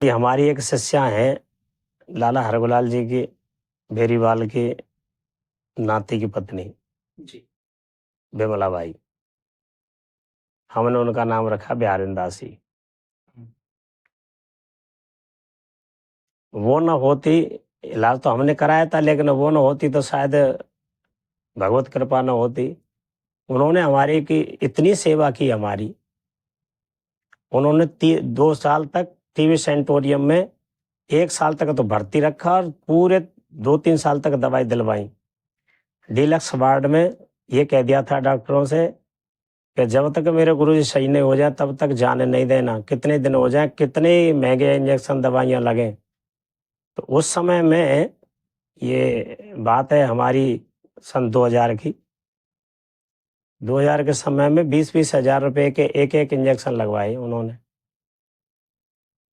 ये हमारी एक शिष्या हैं, लाला हरगोलाल जी की भेरीवाल की नाती की पत्नी जी। विमला बाई। हमने उनका नाम रखा बिहारिन दासी। हुँ। वो न होती, इलाज तो हमने कराया था, लेकिन वो न होती तो शायद भगवत कृपा न होती। उन्होंने हमारी की इतनी सेवा की हमारी। उन्होंने 2 साल तक टीबी सेंटोरियम में 1 साल तक तो भर्ती रखा और पूरे 2-3 साल तक दवाई दिलवाई। डीलक्स वार्ड में ये कह दिया था डॉक्टरों से कि जब तक मेरे गुरुजी सही नहीं हो जाए तब तक जाने नहीं देना, कितने दिन हो जाए, कितने महंगे इंजेक्शन दवाइयाँ लगें। तो उस समय में ये बात है हमारी सन 2000 की। 2000 के समय में 20-20 हज़ार रुपए के एक-एक इंजेक्शन लगवाए उन्होंने।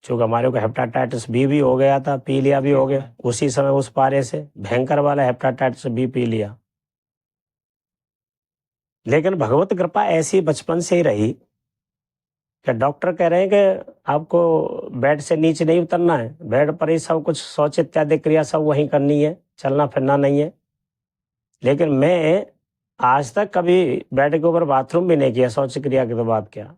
चूँकि हमारे को हेपेटाइटिस बी भी हो गया था, पीलिया भी हो गया, उसी समय उस पारे से भयंकर वाला हेपेटाइटिस बी पी लिया। लेकिन भगवत कृपा ऐसी बचपन से ही रही कि डॉक्टर कह रहे हैं कि आपको बेड से नीचे नहीं उतरना है, बेड पर ही सब कुछ शौच इत्यादि क्रिया सब वहीं करनी है, चलना फिरना नहीं है। लेकिन मैं आज तक कभी बेड के ऊपर बाथरूम भी नहीं किया, शौच क्रिया की तो बात क्या।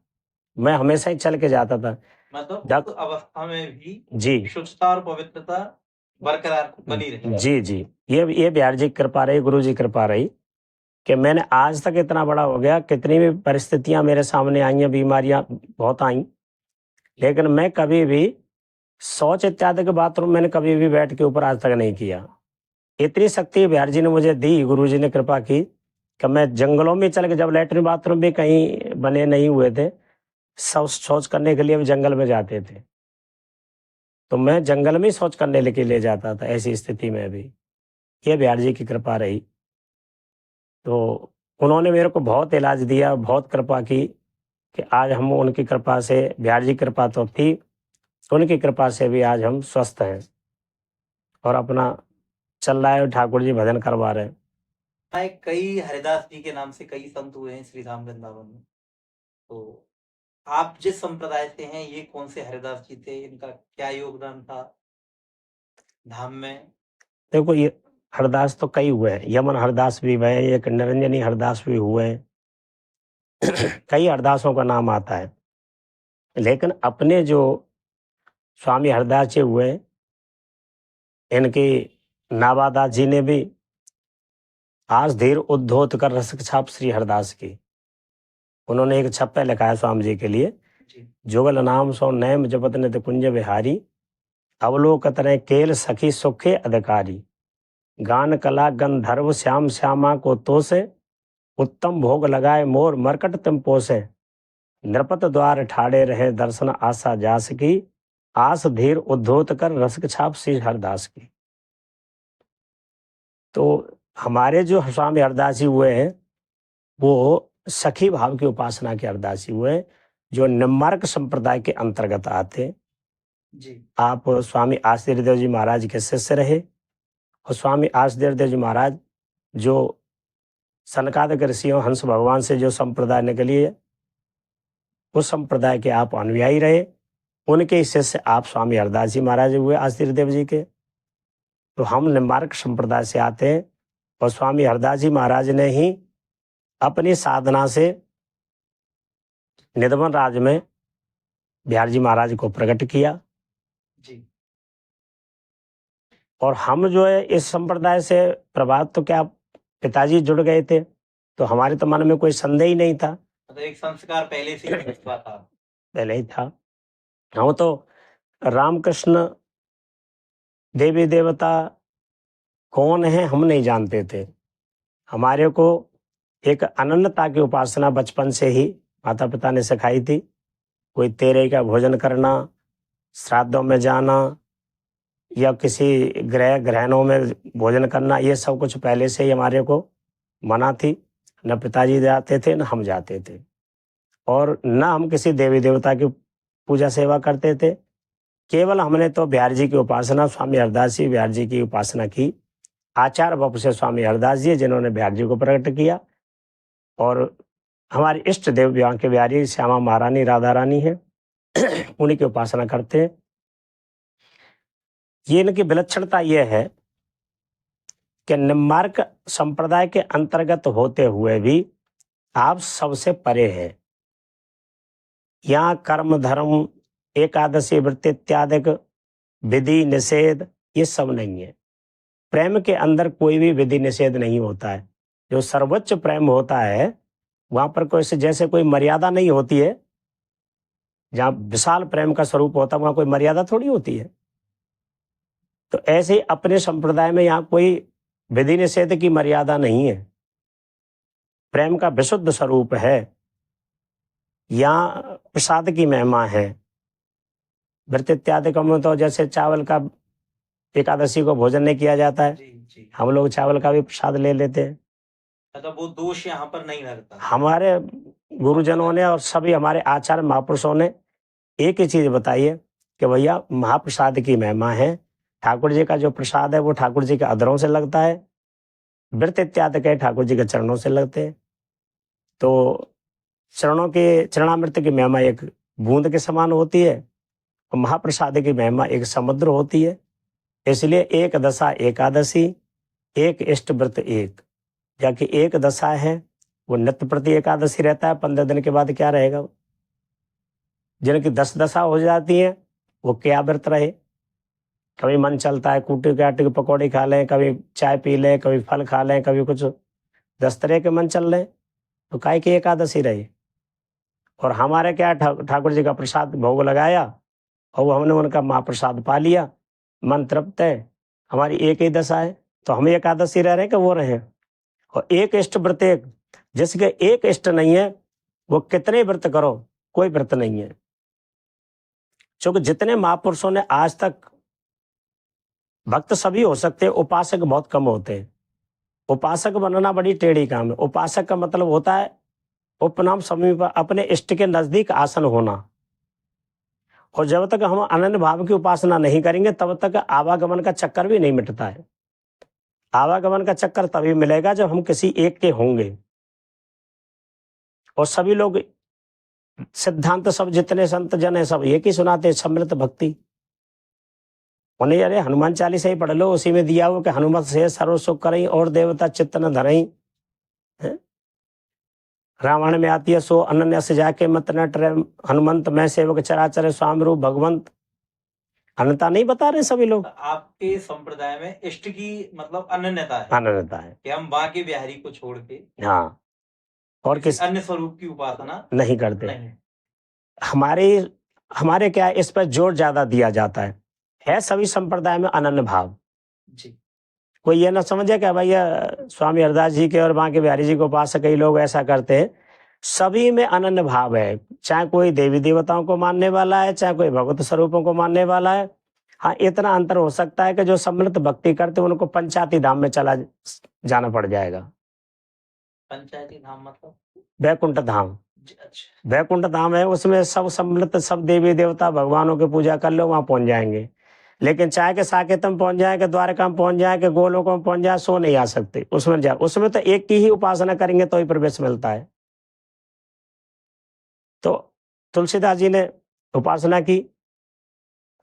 मैं हमेशा ही चल के जाता था। मतलब उस अवस्था में भी जी। शुचिता और पवित्रता बरकरार बनी रही। जी, जी। ये बिहार जी की कृपा रही, गुरु जी की कृपा रही कि मैंने आज तक इतना बड़ा हो गया, कितनी भी परिस्थितियाँ मेरे सामने आई हैं, बीमारियाँ बहुत आईं, लेकिन मैं कभी भी शौच इत्यादि के बाथरूम मैंने कभी भी बेड के ऊपर आज तक नहीं किया। इतनी शक्ति बिहार जी ने मुझे दी, गुरु जी ने कृपा की कि मैं जंगलों में चल के, जब लैट्रिन बाथरूम भी कहीं बने नहीं हुए थे, शौच करने के लिए भी जंगल में जाते थे। तो मैं जंगल में ही शौच करने के लिए जाता था, ऐसी स्थिति में भी। ये बिहार जी की कृपा रही। तो उन्होंने मेरे को बहुत इलाज दिया, बहुत कृपा की कि आज हम उनकी कृपा से, बिहार जी की कृपा तो थी, उनकी कृपा से भी आज हम स्वस्थ हैं और अपना चल रहा है, ठाकुर जी भजन करवा रहे हैं। कई हरिदास जी के नाम से कई संत हुए हैं श्री धाम वृंदावन में। तो आप जिस संप्रदाय से हैं, ये कौन से हरिदास जी थे? इनका क्या योगदान था धाम में? देखो, ये हरदास तो कई हुए हैं, यमन हरदास भी हुए हैं, एक निरंजनी हरदास भी हुए हैं। कई हरदासों का नाम आता है, लेकिन अपने जो स्वामी हरदास जी हुए, इनकी नावादास जी ने भी आज धीर उद्धोत कर रसक छाप श्री हरदास की, उन्होंने एक छप्पा लिखा है स्वामी जी के लिए। जी। जुगल नाम सो नैम जपत नित कुंज बिहारी, अवलोकत रहे केल सखी सुखे अधिकारी, गान कला गंधर्व श्याम श्यामा को तो से, उत्तम भोग लगाए मोर मरकट तुम पोसे, नृपत द्वार ठाड़े रहे दर्शन आशा जास की, आस धीर उद्धोत कर रसक छाप श्री हरदास की। तो हमारे जो स्वामी हरदास जी हुए हैं, वो सखी भाव की उपासना के हरदास जी हुए, जो निम्बार्क संप्रदाय के अंतर्गत आते। जी। आप स्वामी आशीर्देव देव जी महाराज के शिष्य रहे और स्वामी आशीर्देव देव जी महाराज जो सनकादिक ऋषियों हंस भगवान से जो संप्रदाय निकली है, उस संप्रदाय के आप अनुयायी रहे। उनके शिष्य आप स्वामी हरदास जी महाराज हुए आशीर्देव देव जी के। तो हम निम्बार्क संप्रदाय से आते हैं और स्वामी हरदास जी महाराज ने ही अपनी साधना से निधवन राज में बिहार जी महाराज को प्रकट किया। जी। और हम जो है इस संप्रदाय से प्रभावित, तो क्या पिताजी जुड़ गए थे, तो हमारे तो मन में कोई संदेह ही नहीं था। मतलब एक संस्कार पहले से ही हुआ था। पहले ही था। हम तो रामकृष्ण देवी देवता कौन है हम नहीं जानते थे। हमारे को एक अनन्यता की उपासना बचपन से ही माता पिता ने सिखाई थी। कोई तेरे का भोजन करना, श्राद्धों में जाना या किसी ग्रहणों में भोजन करना, ये सब कुछ पहले से ही हमारे को मना थी। न पिताजी जाते थे, न हम जाते थे, और न हम किसी देवी देवता की पूजा सेवा करते थे। केवल हमने तो बिहार जी की उपासना, स्वामी हरदास जी बिहार जी की उपासना की। आचार्य वप से स्वामी हरदास जी जिन्होंने बिहार जी को प्रकट किया, और हमारे इष्ट देव के बिहारी श्यामा महारानी राधा रानी है, उन्हीं की उपासना करते हैं। ये इनकी विलक्षणता ये है कि निम्बार्क संप्रदाय के अंतर्गत होते हुए भी आप सबसे परे हैं। यहाँ कर्म धर्म एकादशी व्रत इत्यादि विधि निषेध ये सब नहीं है। प्रेम के अंदर कोई भी विधि निषेध नहीं होता है। जो सर्वोच्च प्रेम होता है वहां पर कोई से जैसे कोई मर्यादा नहीं होती है। जहाँ विशाल प्रेम का स्वरूप होता है वहां कोई मर्यादा थोड़ी होती है। तो ऐसे ही अपने संप्रदाय में यहाँ कोई विधि निषेध की मर्यादा नहीं है। प्रेम का विशुद्ध स्वरूप है। यहाँ प्रसाद की महिमा है। व्रत इत्यादि में तो जैसे चावल का एकादशी को भोजन नहीं किया जाता है, जी हम लोग चावल का भी प्रसाद ले लेते हैं। मतलब वो दोष यहाँ पर नहीं लगता। हमारे गुरुजनों ने और सभी हमारे आचार्य महापुरुषों ने एक ही चीज बताई है कि भैया महाप्रसाद की महिमा है। ठाकुर जी का जो प्रसाद है वो ठाकुर जी के अधरों से लगता है। व्रत इत्यादि के ठाकुर जी के चरणों से लगते हैं। तो चरणों के चरणामृत की महिमा एक बूंद के समान होती है और महाप्रसाद की महिमा एक समुद्र होती है। इसलिए एक दशा एकादशी, एक इष्ट व्रत एक। जाकि एक दशा है वो नित्य प्रति एकादशी रहता है, 15 दिन के बाद क्या रहेगा। जिनकी 10 दशा हो जाती है वो क्या व्रत रहे। कभी मन चलता है कूटी काटी की पकौड़ी खा लें, कभी चाय पी लें, कभी फल खा लें, कभी कुछ 10 तरह के मन चल रहे, तो काय की एकादशी रहे। और हमारे क्या ठाकुर जी का प्रसाद भोग लगाया और हमने उनका महाप्रसाद पा लिया, मन तृप्त है। हमारी एक ही दशा है तो हम एकादशी रह रहे हैं कि वो रहे। और एक इष्ट व्रत एक, जिसके एक इष्ट नहीं है वो कितने व्रत करो कोई व्रत नहीं है। क्योंकि जितने महापुरुषों ने आज तक, भक्त सभी हो सकते हैं, उपासक बहुत कम होते हैं। उपासक बनना बड़ी टेढ़ी काम है। उपासक का मतलब होता है उपनाम समीप, अपने इष्ट के नजदीक आसन होना। और जब तक हम अनन्य भाव की उपासना नहीं करेंगे तब तक आवागमन का चक्कर भी नहीं मिटता है। आवागमन का चक्कर तभी मिलेगा जब हम किसी एक के होंगे। और सभी लोग सिद्धांत, सब जितने संत जन है सब एक ही सुनाते, सम्मिलित भक्ति। उन्हें अरे हनुमान चालीसा ही पढ़ लो, उसी में दिया हो कि हनुमत से सर्व सुख करई और देवता चित्त न धरई। रावण में आती है सो अनन्य से जाके मत न टरे हनुमंत, मैं सेवक चराचर स्वामी रूप भगवंत। अनन्यता नहीं बता रहे सभी लोग। आपके संप्रदाय में इष्ट की मतलब अनन्यता है। अनन्यता है कि हम बाकी बिहारी को छोड़ के हाँ और किस अन्य स्वरूप की उपासना नहीं करते। नहीं। हमारे क्या इस पर जोर ज्यादा दिया जाता है सभी संप्रदाय में अनन्य भाव। जी कोई ये ना समझे कि भैया स्वामी हरदास जी के और बांके बिहारी जी को उपासक कई लोग ऐसा करते हैं। सभी में अनन्य भाव है, चाहे कोई देवी देवताओं को मानने वाला है, चाहे कोई भगवत स्वरूपों को मानने वाला है। हाँ, इतना अंतर हो सकता है कि जो सम्मिलित भक्ति करते उनको पंचायती धाम में चला जाना पड़ जाएगा। पंचायती धाम मतलब वैकुंठ धाम। अच्छा। वैकुंठ धाम है, उसमें सब सम्मिलित, सब देवी देवता भगवानों की पूजा कर लो, वहां पहुंच जाएंगे। लेकिन चाहे के साकेतम पहुंच जाए, कि द्वारका में पहुंच जाए, कि गोलोक में पहुंच जाए, सो नहीं आ सकते उसमें। उसमें तो एक की ही उपासना करेंगे तो ही प्रवेश मिलता है। तो तुलसीदास जी ने उपासना की,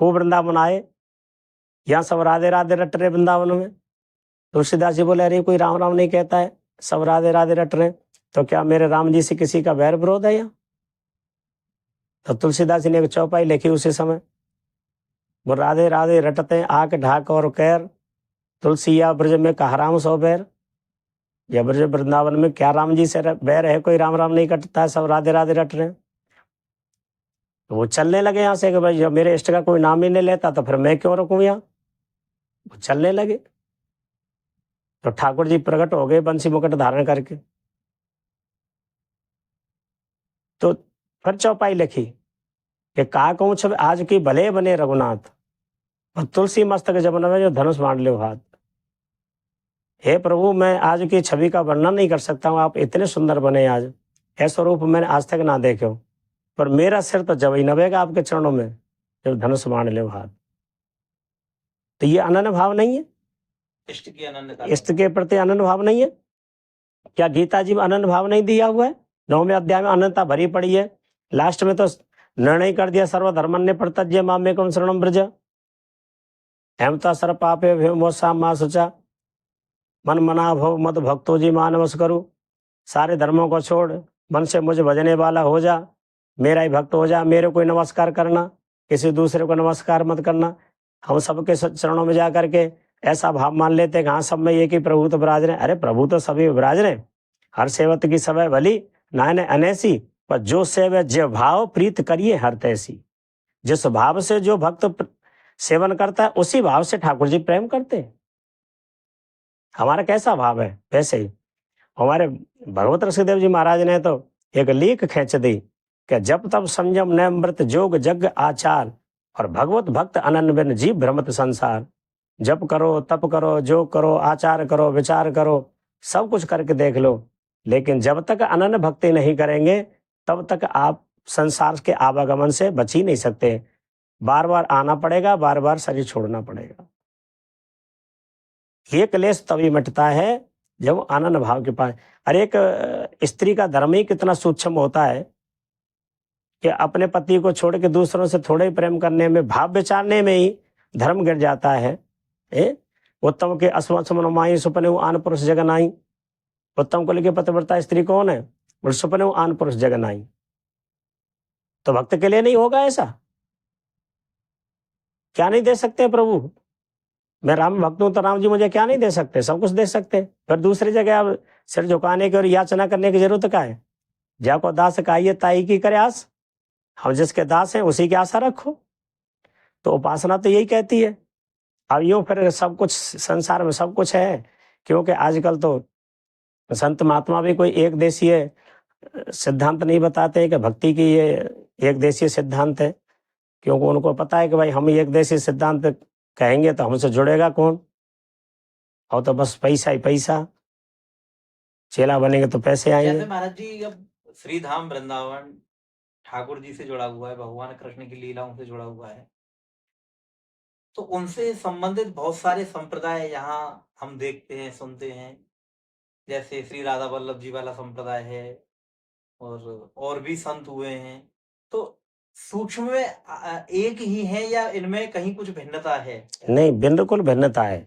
खूब वृंदावन आए, यहाँ सब राधे राधे रट रहे वृंदावन में। तुलसीदास जी बोले अरे कोई राम राम नहीं कहता है, सब राधे राधे रट रहे, तो क्या मेरे राम जी से किसी का वैर विरोध है यहाँ। तो तुलसीदास जी ने एक चौपाई लिखी उसी समय, वो राधे राधे रटते आक ढाक और कैर, तुलसिया ब्रज में कहा राम सौ बैर। या ब्रज वृंदावन में क्या राम जी से बैर है, कोई राम राम नहीं कटता है, सब राधे राधे रट रहे। तो वो चलने लगे यहाँ से कि भाई जब मेरे इष्ट का कोई नाम ही नहीं लेता तो फिर मैं क्यों रुकूं यहाँ। वो चलने लगे तो ठाकुर जी प्रकट हो गए बंसी मुकुट धारण करके। तो फिर चौपाई लिखी कि का कहूं छब आज की भले बने रघुनाथ, और तुलसी मस्तक जब नवे जो धनुष बांध लो हाथ। हे प्रभु, मैं आज की छवि का वर्णन नहीं कर सकता हूं, आप इतने सुंदर बने आज, ऐसा रूप मैंने आज तक ना देखे हो। पर मेरा सिर तो जब ही नवेगा आपके चरणों में जब धनुष बांध लो हाथ। तो ये अनन्य भाव नहीं है, इष्ट की अनन्यता, इष्ट के प्रति अनन्य भाव नहीं है। क्या गीता जी में अनन्य भाव नहीं दिया हुआ है? 9वें अध्याय में अनन्यता भरी पड़ी है। लास्ट में तो निर्णय कर दिया सर्वधर्मन्य प्रत्यज्य मामेकम शरणम ब्रज। हेमता सर पापे भे मोसा मा सुचा, मन मना भव मद भक्तो जी मानवस करूं। सारे धर्मों को छोड़ मन से मुझे भजने वाला हो जा, मेरा ही भक्त हो जा, मेरे को नमस्कार करना, किसी दूसरे को नमस्कार मत करना। हम सबके चरणों में जा करके ऐसा भाव मान लेते हैं कि हाँ सब में एक ही प्रभु तो विराज रहे। अरे प्रभु तो सभी विराज रहे, हर सेवत की सवै भली नाने अनैसी, पर जो सेवे जे भाव प्रीत करिए हर तैसी। जिस भाव से जो भक्त सेवन करता है उसी भाव से ठाकुर जी प्रेम करते हैं। हमारा कैसा भाव है वैसे ही हमारे भगवत ऋषिदेव जी महाराज ने तो एक लीक खींच दी कि जब तब संयम नैमृत जोग जग आचार, और भगवत भक्त अनन्य बिन जीव भ्रमत संसार। जप करो तप करो जो करो आचार करो विचार करो, सब कुछ करके देख लो, लेकिन जब तक अनन्य भक्ति नहीं करेंगे तब तक आप संसार के आवागमन से बच ही नहीं सकते। बार बार आना पड़ेगा, बार बार शरीर छोड़ना पड़ेगा। ये क्लेश तभी मिटता है जब आनंद भाव के पास। अरे एक स्त्री का धर्म ही कितना सूक्ष्म होता है कि अपने पति को छोड़ के दूसरों से थोड़े ही प्रेम करने में, भाव विचारने में ही धर्म गिर जाता है। उत्तम के असमसमनमाई सुपने आन पुरुष जगनाई। उत्तम को लेके पतिव्रता स्त्री कौन है? सुपने आन पुरुष जगनाई। तो भक्त के लिए नहीं होगा ऐसा? क्या नहीं दे सकते प्रभु? मैं राम भक्त हूं तो राम जी मुझे क्या नहीं दे सकते? सब कुछ दे सकते। फिर दूसरी जगह अब सिर झुकाने की और याचना करने की जरूरत क्या है? जाको दास काइए ताई की करे आस। हम जिसके दास हैं उसी की आशा रखो। तो उपासना तो यही कहती है। अब यूं फिर सब कुछ संसार में सब कुछ है, क्योंकि आजकल तो संत महात्मा भी कोई एक देशीय सिद्धांत नहीं बताते हैं कि भक्ति की ये एक देशीय सिद्धांत है, क्योंकि उनको पता है कि भाई हम एक देशीय सिद्धांत कहेंगे तो हमसे जुड़ेगा कौन, और तो बस पैसा ही पैसा, चेला बनेंगे तो पैसे आएंगे। जैसे महाराज जी अब श्रीधाम वृंदावन ठाकुर जी से जुड़ा हुआ है, भगवान कृष्ण की लीलाओं से जुड़ा हुआ है, तो उनसे संबंधित बहुत सारे संप्रदाय यहाँ हम देखते हैं सुनते हैं। जैसे श्री राधा वल्लभ जी वाला संप्रदाय है और भी संत हुए हैं। तो सूक्ष्म में एक ही है या इनमें कहीं कुछ भिन्नता है? नहीं, बिल्कुल भिन्नता है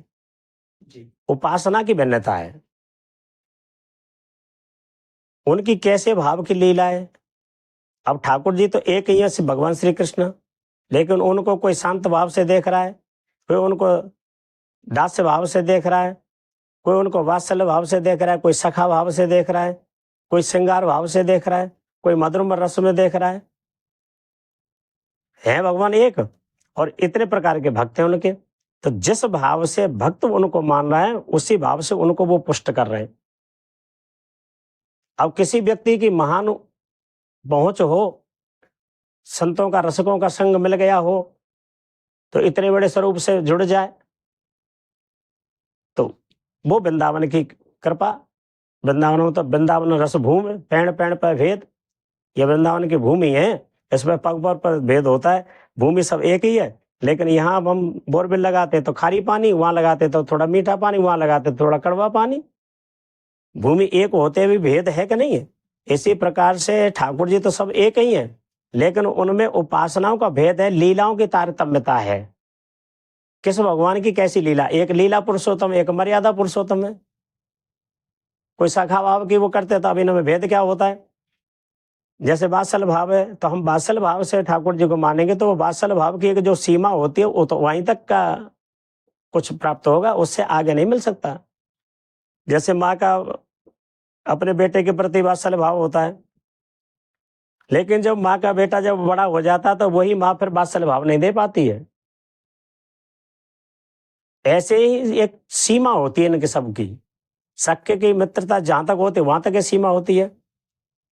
जी। उपासना की भिन्नता है। उनकी कैसे भाव की लीला है। अब ठाकुर जी तो एक ही है भगवान श्री कृष्ण, लेकिन उनको कोई शांत भाव से देख रहा है, कोई उनको दास्य भाव से देख रहा है, कोई उनको वात्सल्य भाव से देख रहा है, कोई सखा भाव से देख रहा है, कोई श्रृंगार भाव से देख रहा है, कोई मधुरम रस में देख रहा है भगवान एक। और इतने प्रकार के भक्त हैं उनके। तो जिस भाव से भक्त उनको मान रहा है उसी भाव से उनको वो पुष्ट कर रहे हैं। अब किसी व्यक्ति की महान पहुंच हो, संतों का रसकों का संग मिल गया हो, तो इतने बड़े स्वरूप से जुड़ जाए, तो वो वृंदावन की कृपा। वृंदावन में तो वृंदावन रस भूमि पेड़ पेड़ पर भेद, ये वृंदावन की भूमि है, इसमें पग पर भेद होता है। भूमि सब एक ही है, लेकिन यहाँ अब हम बोरवेल लगाते तो खारी पानी, वहां लगाते तो थोड़ा मीठा पानी, वहां लगाते तो थोड़ा कड़वा पानी। भूमि एक होते भी भेद है कि नहीं है? इसी प्रकार से ठाकुर जी तो सब एक ही है, लेकिन उनमें उपासनाओं का भेद है, लीलाओं की तारतम्यता है। किस भगवान की कैसी लीला? एक लीला पुरुषोत्तम, एक मर्यादा पुरुषोत्तम है। कोई शाखा भाव की वो करते तो अब इनमें भेद क्या होता है? जैसे वात्सल भाव है तो हम वात्सल भाव से ठाकुर जी को मानेंगे, तो वो वात्सल भाव की एक जो सीमा होती है वो तो वहीं तक का कुछ प्राप्त होगा, उससे आगे नहीं मिल सकता। जैसे माँ का अपने बेटे के प्रति वात्सल भाव होता है, लेकिन जब माँ का बेटा जब बड़ा हो जाता तो वही माँ फिर वात्सल भाव नहीं दे पाती है। ऐसे ही एक सीमा होती है इनके सबकी। सख्य की मित्रता जहां तक होती है वहां तक सीमा होती है,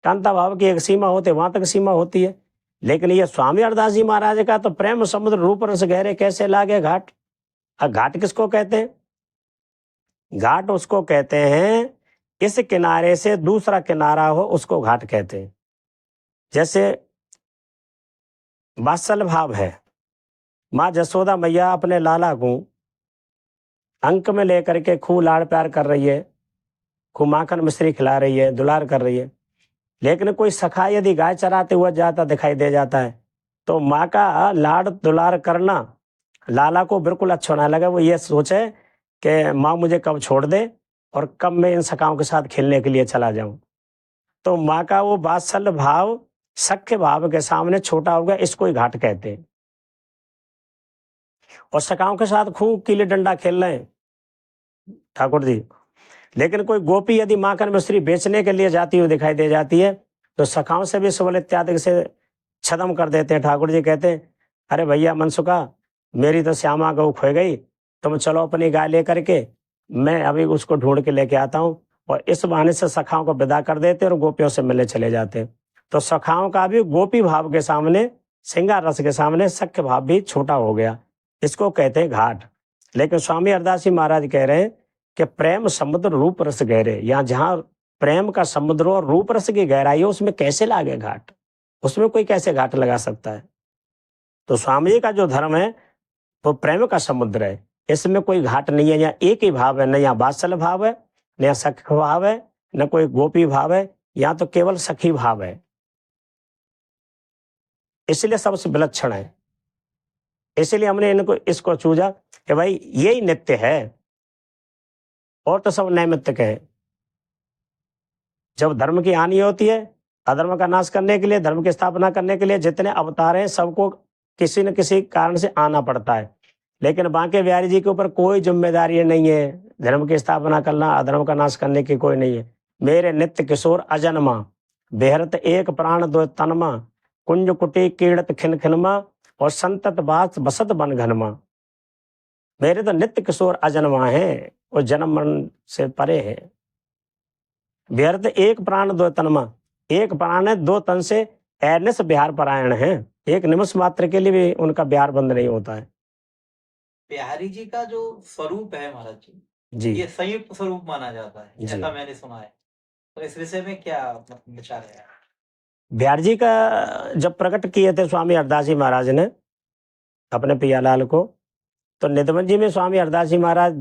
कांता भाव की एक सीमा होती है वहां तक सीमा होती है। लेकिन ये स्वामी हरदास जी महाराज का तो प्रेम समुद्र रूप रस गहरे कैसे लागे घाट। अब घाट किसको कहते हैं? घाट उसको कहते हैं इस किनारे से दूसरा किनारा हो उसको घाट कहते हैं। जैसे वात्सल भाव है, माँ जसोदा मैया अपने लाला को अंक में लेकर के खूब लाड़ प्यार कर रही है, खूब माखन मिश्री खिला रही है, दुलार कर रही है। लेकिन कोई सखा यदि गाय चराते हुए जाता दिखाई दे जाता है तो माँ का लाड़ दुलार करना लाला को बिल्कुल अच्छा ना लगा। वो ये सोचे कि माँ मुझे कब छोड़ दे और कब मैं इन सखाओं के साथ खेलने के लिए चला जाऊं। तो माँ का वो वात्सल्य भाव सख्य भाव के सामने छोटा हो गया, इसको ही घाट कहते हैं। और सखाओं के साथ खूब गिल्ली डंडा खेल रहे हैं ठाकुर जी, लेकिन कोई गोपी यदि माखन मिश्री बेचने के लिए जाती हुई दिखाई दे जाती है तो सखाओं से भी सुबल इत्यादि से छदम कर देते हैं। ठाकुर जी कहते हैं, अरे भैया मनसुखा, मेरी तो श्यामा गौ खो गई, तुम चलो अपनी गाय लेकर के, मैं अभी उसको ढूंढ के लेके आता हूँ। और इस बहाने से सखाओं को विदा कर देते और गोपियों से मिलने चले जाते। तो सखाओं का भी गोपी भाव के सामने, श्रृंगार रस के सामने सख्य भाव भी छोटा हो गया, इसको कहते हैं घाट। लेकिन स्वामी हरदास जी महाराज कह रहे हैं कि प्रेम समुद्र रूप रस गहरे, यहाँ जहां प्रेम का समुद्र और रूप रस की गहराई है उसमें कैसे लागे घाट, उसमें कोई कैसे घाट लगा सकता है। तो स्वामी जी का जो धर्म है वो प्रेम का समुद्र है, इसमें कोई घाट नहीं है। यहाँ एक ही भाव है, न यहाँ वात्सल्य भाव है, न यहाँ सख्य भाव है, न कोई गोपी भाव है, यहाँ तो केवल सखी भाव है, इसलिए सबसे विलक्षण है। इसलिए हमने इनको इसको चूजा कि भाई यही नित्य है और तो सब नैमित्तिक है। जब धर्म की हानि होती है, अधर्म का नाश करने के लिए, धर्म की स्थापना करने के लिए जितने अवतार हैं सबको किसी न किसी कारण से आना पड़ता है। लेकिन बांके बिहारी जी के ऊपर कोई जिम्मेदारी नहीं है धर्म की स्थापना करना, अधर्म का नाश करने की कोई नहीं है। मेरे नित्य किशोर अजन्मा, बेहरत एक प्राण दो तनमा, कुंज कुटी कीड़त खिन खिनमा, और संतत बास बसत बन घनमा। मेरे तो नित्य किशोर अजन्मा है और जन्म मरण से परे है। व्यर्थ एक प्राण दो तनमा, एक प्राण है दो तन से ऐनिस बिहार परायण है, एक निमिष मात्र के लिए भी उनका बिहार बंद नहीं होता है। बिहारी जी का जो स्वरूप है महाराज जी, जी ये संयुक्त स्वरूप माना जाता है, जी। ऐसा मैंने सुना है। तो इस विषय में क्या मतलब विचार है? बिहार जी का जब प्रकट किए थे स्वामी हरदास जी महाराज ने अपने पियालाल को, तो निधवन जी में स्वामी हरदास जी महाराज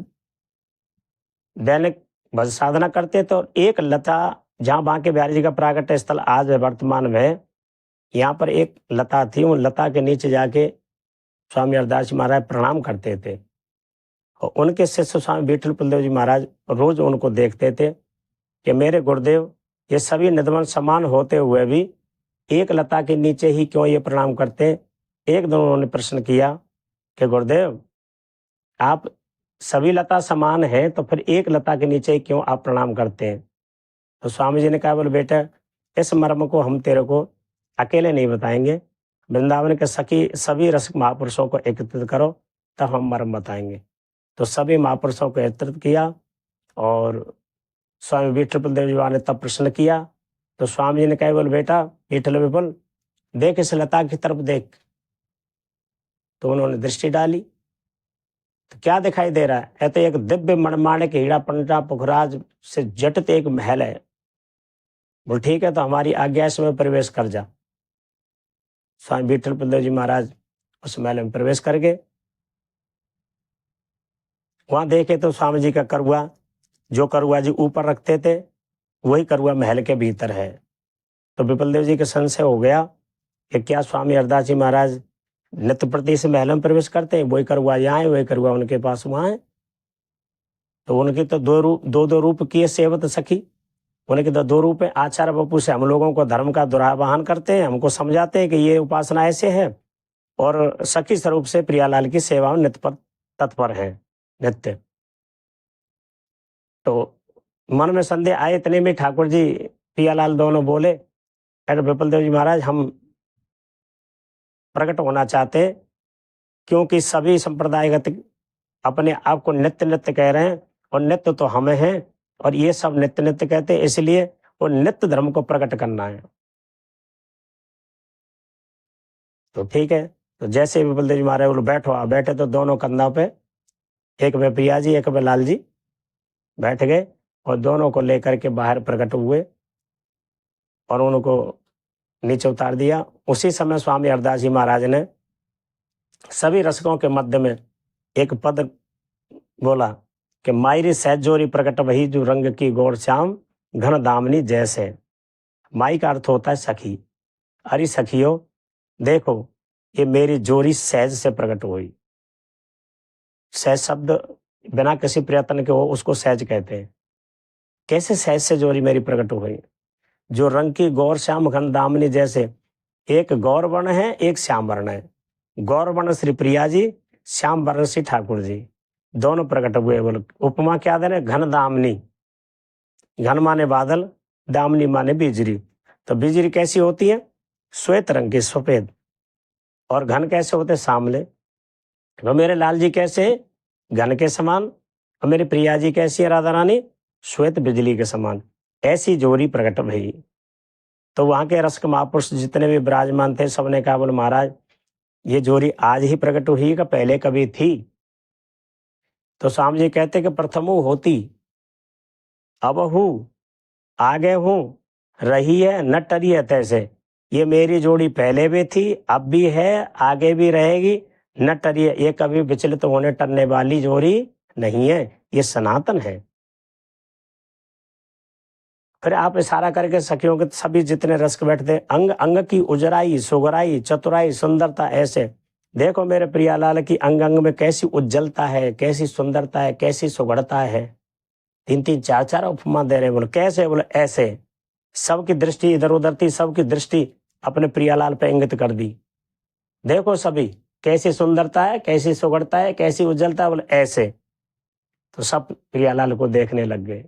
दैनिक भज साधना करते। तो एक लता, जहाँ बांके बिहारी जी का प्राकट स्थल आज वर्तमान में, यहाँ पर एक लता थी, उन लता के नीचे जाके स्वामी हरदास जी महाराज प्रणाम करते थे। और उनके शिष्य स्वामी विठल बलदेव जी महाराज रोज उनको देखते थे कि मेरे गुरुदेव ये सभी निधवन समान होते हुए भी एक लता के नीचे ही क्यों ये प्रणाम करते। एक दिन उन्होंने प्रश्न किया कि गुरुदेव आप सभी लता समान हैं तो फिर एक लता के नीचे क्यों आप प्रणाम करते हैं। तो स्वामी जी ने कहा, बोले बेटा इस मर्म को हम तेरे को अकेले नहीं बताएंगे, वृंदावन के सभी रसिक महापुरुषों को एकत्रित करो तब हम मर्म बताएंगे। तो सभी महापुरुषों को एकत्रित किया और स्वामी विठल बलदेव जी ने तब प्रश्न किया। तो स्वामी जी ने कहा, बोल बेटा विठल विपुल देख इस लता की तरफ देख। तो उन्होंने दृष्टि डाली तो क्या दिखाई दे रहा है, तो एक दिव्य मणमाणिक हीरा पंटा पुखराज से जटित एक महल है। बोल ठीक है, तो हमारी आज्ञा इसमें प्रवेश कर जा। स्वामी विठल बलदेव जी महाराज उस महल में प्रवेश कर गए। वहां देखे तो स्वामी जी का करुआ, जो करुआ जी ऊपर रखते थे वही करुआ महल के भीतर है। तो विपुल देव जी के संशय हो गया कि क्या स्वामी हरदास जी महाराज नित्य प्रति से महल में प्रवेश करते हैं, वही करुआ यहाँ है, वही करुआ उनके पास वहां है। तो उनके तो दो रूप किए सेवत सखी, उनके तो दो रूप है। आचार्य बापू से हम लोगों को धर्म का दुरावाहन करते हैं, हमको समझाते हैं कि ये उपासना ऐसे है, और सखी स्वरूप से प्रियालाल की सेवा में नित्य तत्पर है नित्य। तो मन में संदेह आए, इतने में ठाकुर जी प्रियालाल दोनों बोले, अरे विपुल देव जी महाराज हम प्रकट होना चाहते हैं, क्योंकि सभी संप्रदायगत अपने आप को नित्य नित्य कह रहे हैं और नित्य तो हमें हैं और ये सब नित्य नित्य कहते हैं, इसलिए वो नित्य धर्म को प्रकट करना है। तो ठीक है, तो जैसे विपुल देव जी महाराज बोले बैठो, आप बैठे तो दोनों कंधों पे, एक पे प्रिया जी एक पे लाल जी बैठ गए और दोनों को लेकर के बाहर प्रकट हुए और उनको नीचे उतार दिया। उसी समय स्वामी हरदास जी महाराज ने सभी रसिकों के मध्य में एक पद बोला कि मायरी सहजोरी प्रकट वही जो रंग की गौर श्याम घन दामनी जैसे। माई का अर्थ होता है सखी। अरे सखियो देखो, ये मेरी जोरी सहज से प्रकट हुई, सहज शब्द बिना किसी प्रयत्न के हो उसको सहज कहते हैं। कैसे सहज से जोरी मेरी प्रकट हो गई, जो रंग की गौर श्याम घन दामिनी, जैसे एक गौर वर्ण है एक श्याम वर्ण है। गौर वर्ण श्री प्रिया जी, श्याम वर्ण श्री ठाकुर जी, दोनों प्रकट हुए। बोलो उपमा क्या दे रहे, घन दामिनी, घन माने बादल, दामिनी माने बिजली। तो बिजली कैसी होती है, श्वेत रंग की, सफेद, और घन कैसे होते, सामले। तो मेरे लाल जी कैसे, घन के समान, और मेरी प्रिया जी कैसी है राधा रानी, श्वेत बिजली के समान। ऐसी जोड़ी प्रकट भई। तो वहां के रसक महापुरुष जितने भी विराजमान थे सबने कहा, बोले महाराज ये जोड़ी आज ही प्रकट हुई का पहले कभी थी। तो स्वामी जी कहते कि प्रथमो होती, अब हूँ, आगे हूँ, रही है न टरी है तैसे। ये मेरी जोड़ी पहले भी थी, अब भी है, आगे भी रहेगी, न टरी है। ये कभी विचलित होने टरने वाली जोड़ी नहीं है, ये सनातन है। फिर आप इशारा करके सखियों के सभी जितने रस बैठते, अंग अंग की उजराई, सुगराई, चतुराई, सुंदरता, ऐसे देखो मेरे प्रियालाल की अंग अंग में कैसी उज्जवलता है, कैसी सुंदरता है, कैसी सुगढ़ता है। तीन तीन चार चार उपमा दे रहे, बोले कैसे, बोले ऐसे। सबकी दृष्टि इधर उधर थी, सबकी दृष्टि अपने प्रियालाल पे इंगित कर दी। देखो सभी कैसी सुंदरता है, कैसी सुगढ़ता है, कैसी उज्जवलता है, बोले ऐसे। तो सब प्रियालाल को देखने लग गए।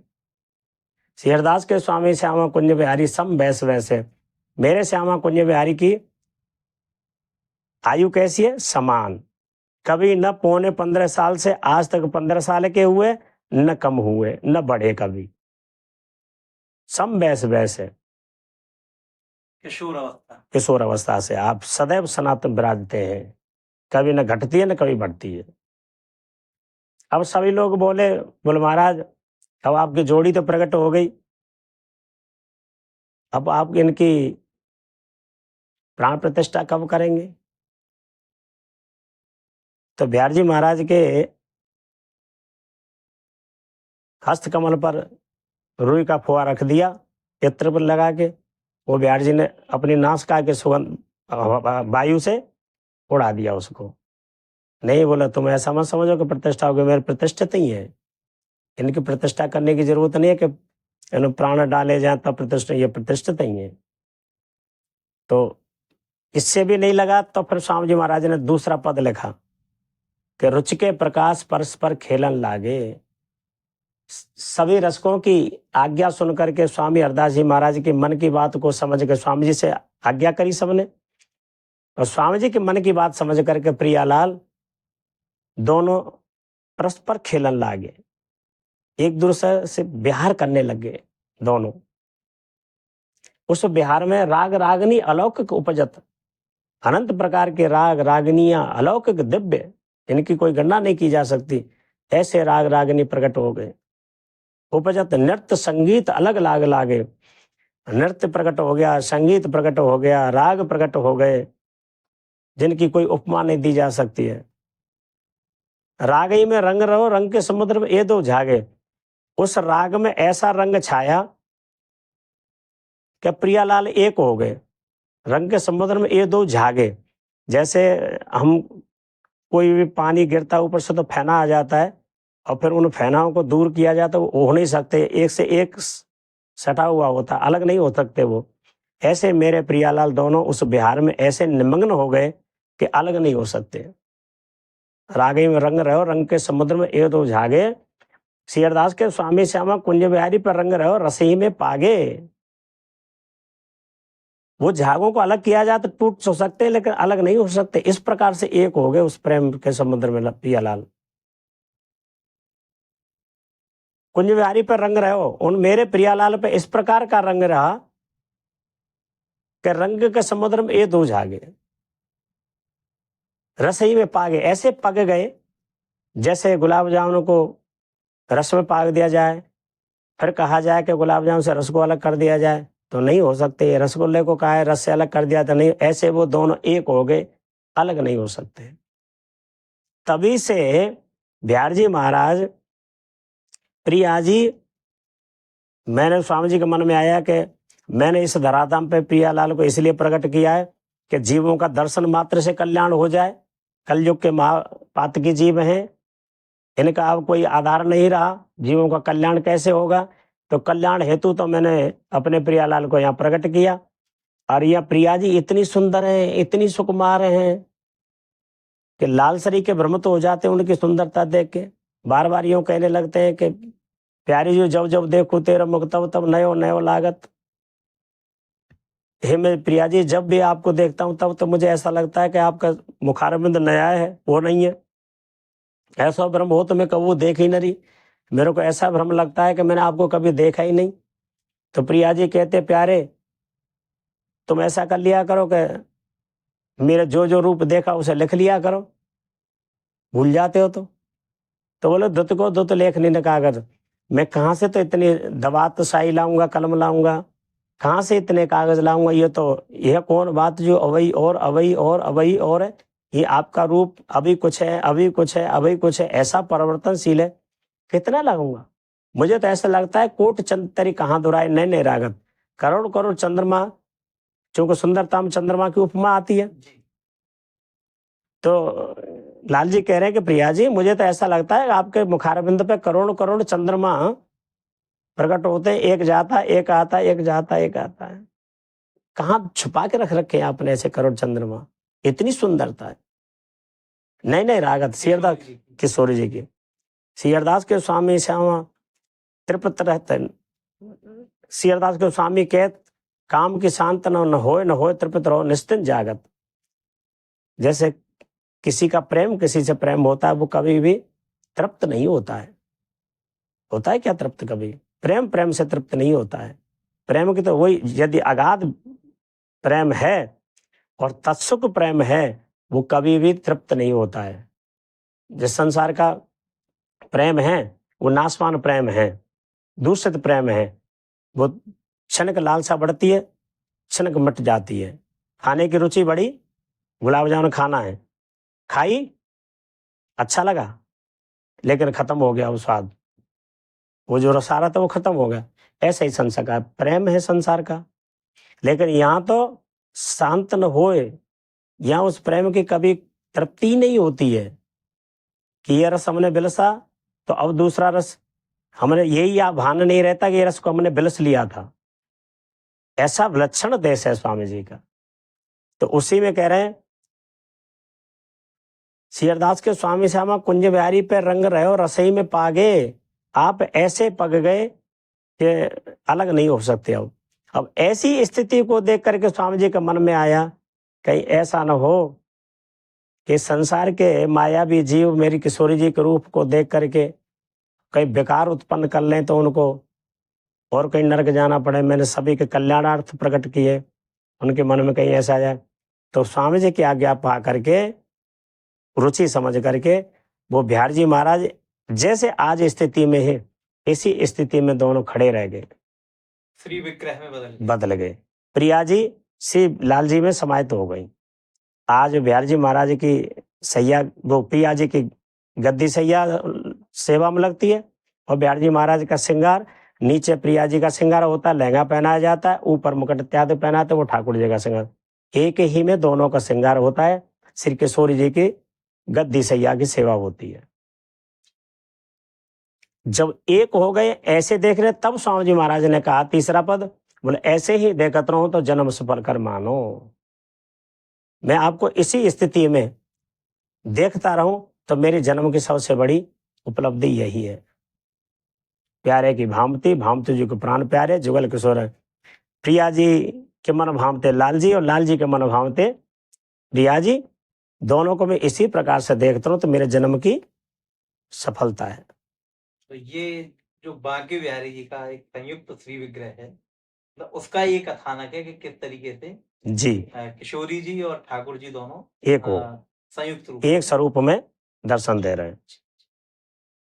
श्रीहरदास के स्वामी श्यामा कुंज बिहारी सम वैस वैसे, मेरे श्यामा कुंज बिहारी की आयु कैसी है, समान। कभी न पौने 15 साल से आज तक 15 साल के हुए, न कम हुए न बढ़े, कभी सम वैस वैसे, किशोर अवस्था। किशोर अवस्था से आप सदैव सनातन विराजते हैं, कभी न घटती है न कभी बढ़ती है। अब सभी लोग बोले महाराज अब आपकी जोड़ी तो प्रकट हो गई, अब आप इनकी प्राण प्रतिष्ठा कब करेंगे। तो बिहार जी महाराज के हस्त कमल पर रुई का फुआ रख दिया, इत्र पर लगा के। वो बिहार जी ने अपनी नासिका के सुगंध वायु से उड़ा दिया उसको। नहीं बोला तुम ऐसा मत समझो कि प्रतिष्ठा होगी, मेरे प्रतिष्ठित ही है, इनकी प्रतिष्ठा करने की जरूरत नहीं है कि इन्हें प्राण डाले जाए तब प्रतिष्ठा, ये प्रतिष्ठित ही है। तो इससे भी नहीं लगा तो फिर स्वामी जी महाराज ने दूसरा पद लिखा कि रुचि के प्रकाश परस्पर खेलन लागे। सभी रसकों की आज्ञा सुनकर के स्वामी हरदास जी महाराज के मन की बात को समझ के स्वामी जी से आज्ञा करी सबने, और स्वामी जी के मन की बात समझ करके प्रियालाल दोनों परस्पर खेलन लागे, एक दूसरे से बिहार करने लगे दोनों। उस बिहार में राग रागनी अलौकिक उपजत, अनंत प्रकार के राग रागनियां अलौकिक दिव्य, इनकी कोई गणना नहीं की जा सकती, ऐसे राग रागनी प्रकट हो गए। उपजत नृत्य संगीत अलग लाग लागे, नृत्य प्रकट हो गया, संगीत प्रकट हो गया, राग प्रकट हो गए, जिनकी कोई उपमा नहीं दी जा सकती है। रागई में रंग रहो, रंग के समुद्र में ये दो झागे। उस राग में ऐसा रंग छाया कि प्रियालाल एक हो गए, रंग के समुद्र में ये दो झागे। जैसे हम कोई भी पानी गिरता ऊपर से तो फैना आ जाता है, और फिर उन फैनाओं को दूर किया जाता है, वो हो नहीं सकते, एक से एक सटा हुआ होता, अलग नहीं हो सकते वो। ऐसे मेरे प्रियालाल दोनों उस बिहार में ऐसे निमग्न हो गए कि अलग नहीं हो सकते। रागे में रंग रहो, रंग के समुद्र में ये दो झागे। श्रीहरदास के स्वामी श्यामा कुंज बिहारी पर रंग रहो, रसही में पागे। वो झागों को अलग किया जाए तो टूट तो सकते हैं, लेकिन अलग नहीं हो सकते। इस प्रकार से एक हो गए उस प्रेम के समुद्र में प्रियालाल। कुंज बिहारी पर रंग रहो, उन मेरे प्रियालाल पे इस प्रकार का रंग रहा कि रंग के समुद्र में ये दो झागे, रसही में पागे। ऐसे पग गए जैसे गुलाब जामुन को रस में पाग दिया जाए, फिर कहा जाए कि गुलाब जामुन से रस को अलग कर दिया जाए, तो नहीं हो सकते। रसगुल्ले को कहा है रस से अलग कर दिया तो नहीं, ऐसे वो दोनों एक हो गए, अलग नहीं हो सकते। तभी से बिहार जी महाराज, प्रिया जी, मैंने स्वामी जी के मन में आया कि मैंने इस धराधाम पे प्रियालाल को इसलिए प्रकट किया है कि जीवों का दर्शन मात्र से कल्याण हो जाए। कलयुग के महापातकी जीव हैं, इनका अब कोई आधार नहीं रहा, जीवों का कल्याण कैसे होगा। तो कल्याण हेतु तो मैंने अपने प्रियालाल को यहाँ प्रकट किया। और यह प्रिया जी इतनी सुंदर हैं, इतनी सुकुमार हैं कि लाल सरी के भ्रम तो हो जाते हैं उनकी सुंदरता देख के। बार बार यूं कहने लगते हैं कि प्यारी जी जब जब देखो तेरा मुख तब तब नयो नयो लागत। हे मैं प्रिया जी जब भी आपको देखता हूं तब तो मुझे ऐसा लगता है कि आपका मुखारबिंद नया है, वो नहीं है। ऐसा भ्रम हो तो मैं कबू देख ही न रही, मेरे को ऐसा भ्रम लगता है कि मैंने आपको कभी देखा ही नहीं। तो प्रिया जी कहते प्यारे तुम ऐसा कर लिया करो कि मेरे जो जो रूप देखा उसे लिख लिया करो, भूल जाते हो तो बोले दुत को दुत लेखनी न कागज। मैं कहाँ से तो इतनी दवात शाही लाऊंगा, कलम लाऊंगा, कहाँ से इतने कागज लाऊंगा। ये तो यह कौन बात जो अवई और अवई और अवई और है। ये आपका रूप अभी कुछ है, अभी कुछ है, अभी कुछ है, ऐसा परिवर्तनशील है, कितना लगाऊंगा। मुझे तो ऐसा लगता है कोट चंद तरी कहाँ दुराए नए नए रागत। करोड़ करोड़ चंद्रमा, चूंकि सुंदरता में चंद्रमा की उपमा आती है। जी तो लाल जी कह रहे हैं कि प्रिया जी मुझे तो ऐसा लगता है आपके मुखारबिंद पे करोड़ करोड़ चंद्रमा प्रकट होते हैं, एक जाता एक आता, एक जाता एक आता है। कहाँ छुपा के रख रखे हैं आपने ऐसे करोड़ चंद्रमा, इतनी सुंदरता है। नए नए रागत सियरदास किशोरी जी की, सियरदास के स्वामी श्यामा त्रिपत रहते। सियरदास के स्वामी कहत काम की शांत न होए त्रिपत रहो निश्चिंत जागत। जैसे किसी का प्रेम किसी से प्रेम होता है, वो कभी भी तृप्त नहीं होता है। होता है क्या तृप्त? कभी प्रेम प्रेम से तृप्त नहीं होता है। प्रेम की तो वही, यदि अगाध प्रेम है और तत्सुख प्रेम है, वो कभी भी तृप्त नहीं होता है। जिस संसार का प्रेम है वो नाशवान प्रेम है, दूषित प्रेम है। वो क्षणिक लालसा बढ़ती है, क्षणिक मिट जाती है। खाने की रुचि बढ़ी, गुलाब जामुन खाना है, खाई, अच्छा लगा, लेकिन खत्म हो गया वो स्वाद, वो जो रसारा था वो खत्म हो गया। ऐसा ही संसार का प्रेम है संसार का। लेकिन यहाँ तो शांत न होए, यहाँ उस प्रेम की कभी तृप्ति नहीं होती है कि ये रस हमने बिलसा तो अब दूसरा रस हमने, यही या भान नहीं रहता कि ये रस को हमने बिलस लिया था। ऐसा विलक्षण देश है स्वामी जी का। तो उसी में कह रहे हैं सियरदास के स्वामी श्यामा कुंज बिहारी पे रंग रहे रसई में पागे, आप ऐसे पग गए कि अलग नहीं हो सकते। अब ऐसी स्थिति को देख करके स्वामी जी के मन में आया कहीं ऐसा न हो कि संसार के मायावी जीव मेरी किशोरी जी के रूप को देख करके कहीं बेकार उत्पन्न कर लें तो उनको और कहीं नरक जाना पड़े। मैंने सभी के कल्याणार्थ प्रकट किए, उनके मन में कहीं ऐसा जाए। तो स्वामी जी की आज्ञा पा करके, रुचि समझ करके, वो बिहार जी महाराज जैसे आज स्थिति में है इसी स्थिति में दोनों खड़े रह गए, श्री विग्रह में बदल गए। प्रिया जी श्री लाल जी में समाहित हो गई। आज बिहार जी महाराज की सैया, वो प्रिया जी की गद्दी सैया सेवा में लगती है, और बिहार जी महाराज का श्रृंगार नीचे प्रिया जी का श्रृंगार होता है, लहंगा पहनाया जाता है, ऊपर मुकुट इत्यादि पहनाते, वो ठाकुर जी का श्रृंगार। एक ही में दोनों का श्रृंगार होता है। श्री किशोरी जी की गद्दी सैया की सेवा होती है। जब एक हो गए ऐसे देख रहे, तब स्वामी जी महाराज ने कहा तीसरा पद, बोले ऐसे ही देखत रहो तो जन्म सफल कर मानो। मैं आपको इसी स्थिति में देखता रहूं तो मेरी जन्म की सबसे बड़ी उपलब्धि यही है। प्यारे की भामती, भामती जी को प्राण प्यारे, जुगल किशोर प्रिया जी के मन भामते लाल जी, और लाल जी के मन भामते प्रिया जी। दोनों को मैं इसी प्रकार से देखता हूं तो मेरे जन्म की सफलता है। तो ये जो बांके बिहारी जी का एक संयुक्त श्री विग्रह है, तो उसका ये कथानक है कि किस तरीके से जी किशोरी जी और ठाकुर जी दोनों एक हो, संयुक्त रूप एक स्वरूप में दर्शन दे रहे हैं।